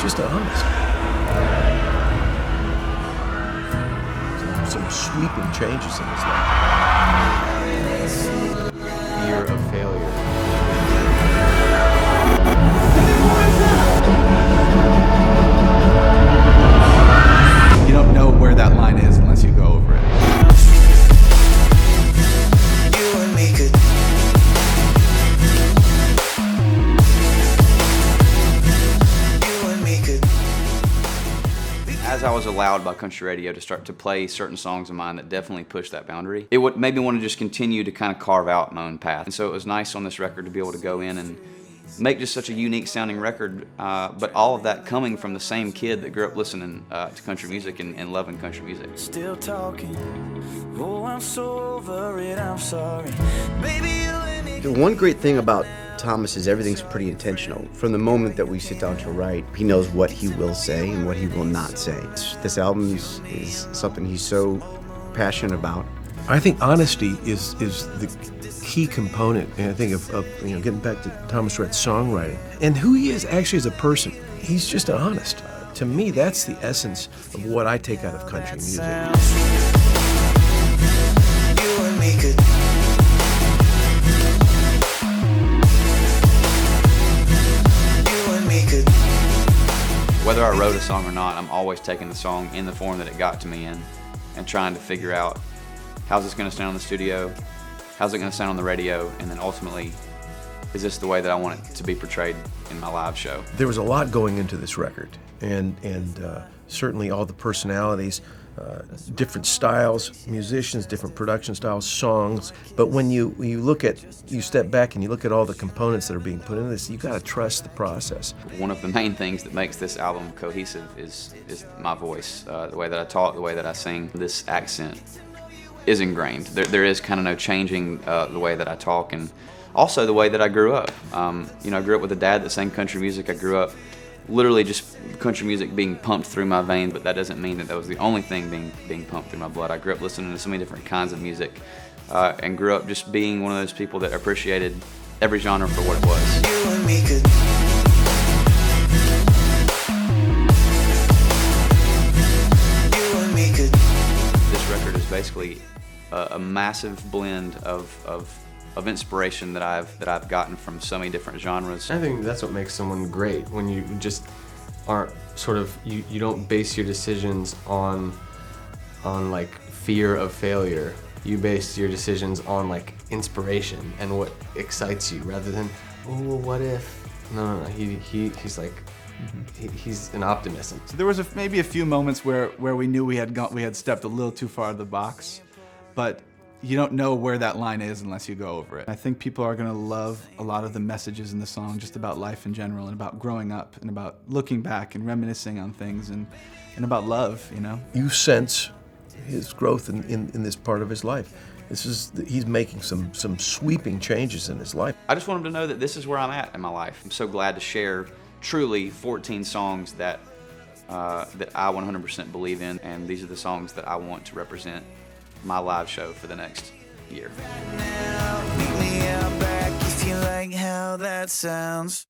He's just honest. Some sweeping changes in his life. Fear of failure. You don't know where that line is unless you go over it. You and me could. You and me could. As I was allowed by country radio to start to play certain songs of mine that definitely pushed that boundary, it would made me want to just continue to kind of carve out my own path. And so it was nice on this record to be able to go in and make just such a unique sounding record, but all of that coming from the same kid that grew up listening to country music and loving country music. Still talking. Oh, I'm so over it. I'm sorry. Baby, you and me. The one great thing about Thomas is everything's pretty intentional. From the moment that we sit down to write, he knows what he will say and what he will not say. This album is something he's so passionate about. I think honesty is the key component, and I think of getting back to Thomas Rhett's songwriting and who he is actually as a person. He's just honest. To me, that's the essence of what I take out of country music. You and me could. You and me could. Whether I wrote a song or not, I'm always taking the song in the form that it got to me in and trying to figure out how's this going to sound in the studio, how's it going to sound on the radio, and then ultimately, is this the way that I want it to be portrayed in my live show? There was a lot going into this record, and certainly all the personalities, different styles, musicians, different production styles, songs. But when you step back and you look at all the components that are being put into this, you got to trust the process. One of the main things that makes this album cohesive is my voice, the way that I talk, the way that I sing. This accent is ingrained. There is kind of no changing the way that I talk, and also the way that I grew up. I grew up with a dad that sang country music. I grew up literally just country music being pumped through my veins, but that doesn't mean that was the only thing being pumped through my blood. I grew up listening to so many different kinds of music, and grew up just being one of those people that appreciated every genre for what it was. You and me could. You and me could. This record is basically a massive blend of inspiration that I've gotten from so many different genres. I think that's what makes someone great, when you just aren't sort of, you don't base your decisions on like fear of failure. You base your decisions on like inspiration and what excites you, rather than, oh, well, what if? No. He's like, he's an optimist. So there was maybe a few moments where we knew we had stepped a little too far out of the box, but you don't know where that line is unless you go over it. I think people are gonna love a lot of the messages in the song, just about life in general, and about growing up, and about looking back and reminiscing on things, and about love, You sense his growth in this part of his life. He's making some sweeping changes in his life. I just want him to know that this is where I'm at in my life. I'm so glad to share truly 14 songs that I 100% believe in, and these are the songs that I want to represent my live show for the next year. Now, meet me out back if you like how that sounds.